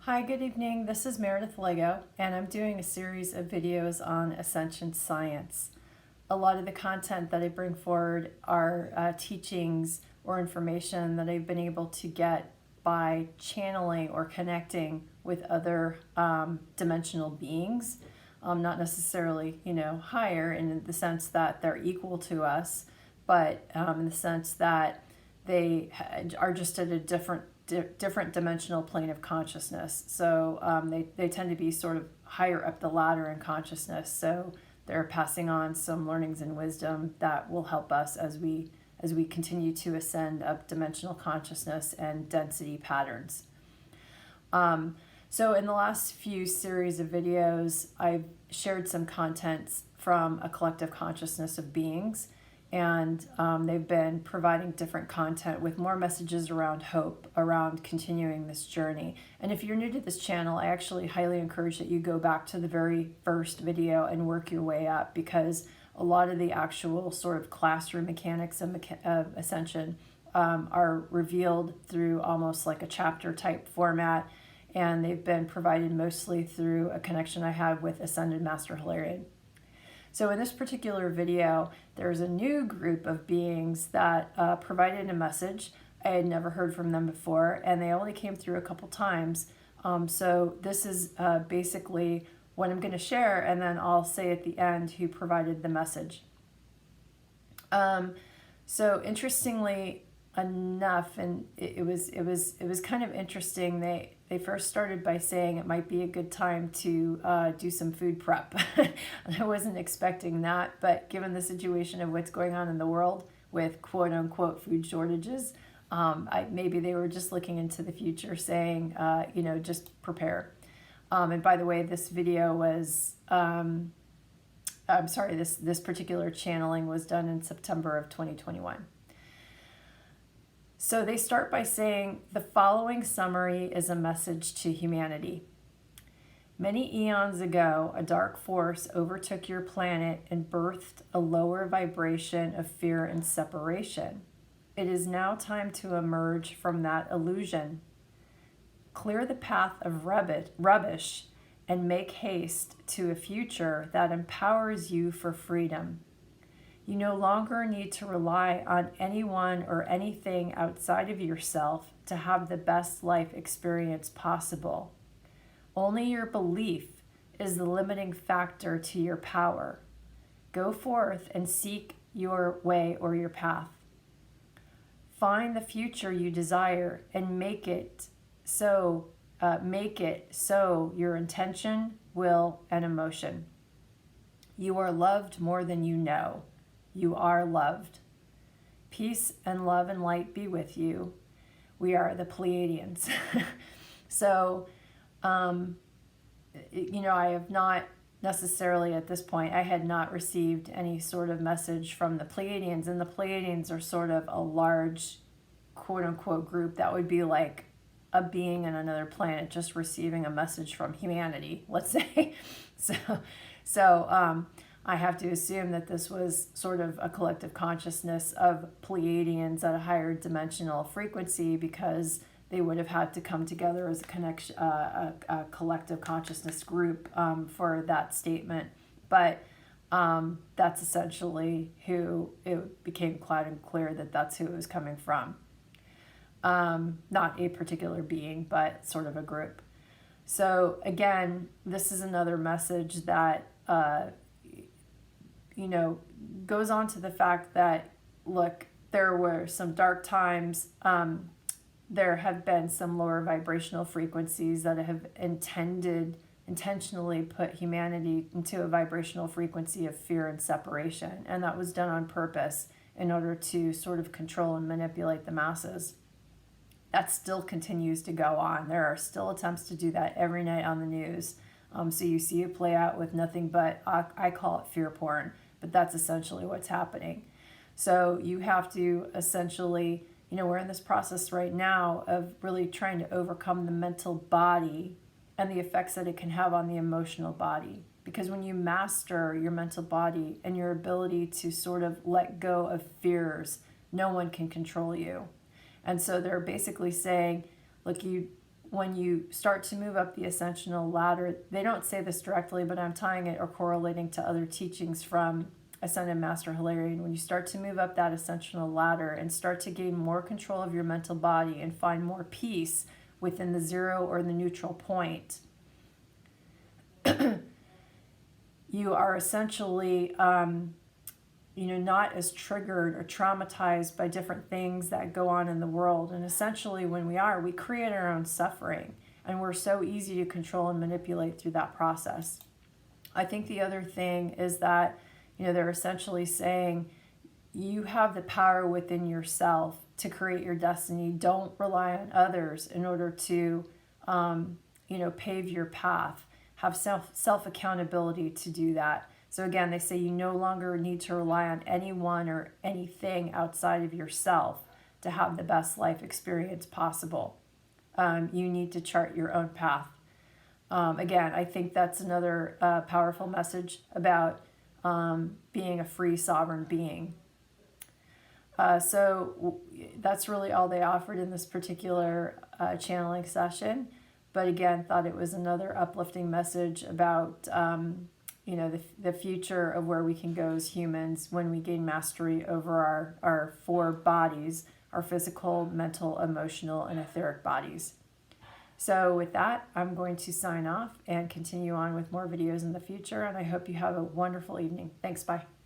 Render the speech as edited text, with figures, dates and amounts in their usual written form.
Hi, good evening. This is Meredith Lego, and I'm doing a series of videos on Ascension science. A lot of the content that I bring forward are teachings or information that I've been able to get by channeling or connecting with other dimensional beings, not necessarily, higher in the sense that they're equal to us, but in the sense that they are just at a different dimensional plane of consciousness. So they tend to be sort of higher up the ladder in consciousness. So they're passing on some learnings and wisdom that will help us as we continue to ascend up dimensional consciousness and density patterns. So in the last few series of videos, I've shared some contents from a collective consciousness of beings, and they've been providing different content with more messages around hope, around continuing this journey. And if you're new to this channel, I actually highly encourage that you go back to the very first video and work your way up, because a lot of the actual sort of classroom mechanics of Ascension are revealed through almost like a chapter type format, and they've been provided mostly through a connection I have with Ascended Master Pleiadean. So in this particular video, there's a new group of beings that provided a message. I had never heard from them before, and they only came through a couple times. So this is basically what I'm going to share, and then I'll say at the end who provided the message. So interestingly enough, and it was kind of interesting. They first started by saying it might be a good time to do some food prep. I wasn't expecting that, but given the situation of what's going on in the world with quote unquote food shortages, maybe they were just looking into the future, saying, just prepare. And by the way, this video was, this particular channeling was done in September of 2021. So they start by saying, the following summary is a message to humanity. Many eons ago, a dark force overtook your planet and birthed a lower vibration of fear and separation. It is now time to emerge from that illusion. Clear the path of rubbish and make haste to a future that empowers you for freedom. You no longer need to rely on anyone or anything outside of yourself to have the best life experience possible. Only your belief is the limiting factor to your power. Go forth and seek your way or your path. Find the future you desire and make it so your intention, will, and emotion. You are loved more than you know. You are loved. Peace and love and light be with you. We are the Pleiadians. So, I have not necessarily at this point, I had not received any sort of message from the Pleiadians, and the Pleiadians are sort of a large, quote unquote, group that would be like a being on another planet just receiving a message from humanity, let's say. So I have to assume that this was sort of a collective consciousness of Pleiadians at a higher dimensional frequency, because they would have had to come together as a collective consciousness group for that statement. But that's essentially who it became loud and clear that that's who it was coming from. Not a particular being, but sort of a group. So again, this is another message that goes on to the fact that, look, there were some dark times. There have been some lower vibrational frequencies that have intentionally put humanity into a vibrational frequency of fear and separation. And that was done on purpose in order to sort of control and manipulate the masses. That still continues to go on. There are still attempts to do that every night on the news. So you see it play out with nothing but, I call it fear porn, but that's essentially what's happening. So you have to essentially, we're in this process right now of really trying to overcome the mental body and the effects that it can have on the emotional body. Because when you master your mental body and your ability to sort of let go of fears, no one can control you. And so they're basically saying, look, when you start to move up the ascensional ladder, they don't say this directly, but I'm tying it or correlating to other teachings from Ascended Master Hilarion. When you start to move up that ascensional ladder and start to gain more control of your mental body and find more peace within the zero or the neutral point, you are essentially not as triggered or traumatized by different things that go on in the world. And essentially when we create our own suffering, and we're so easy to control and manipulate through that process. I think the other thing is that, they're essentially saying you have the power within yourself to create your destiny. Don't rely on others in order to, pave your path. Have self accountability to do that. So again, they say you no longer need to rely on anyone or anything outside of yourself to have the best life experience possible. You need to chart your own path. Again, I think that's another powerful message about being a free sovereign being. So that's really all they offered in this particular channeling session. But again, thought it was another uplifting message about the future of where we can go as humans when we gain mastery over our four bodies, our physical, mental, emotional, and etheric bodies. So with that, I'm going to sign off and continue on with more videos in the future, and I hope you have a wonderful evening. Thanks, bye.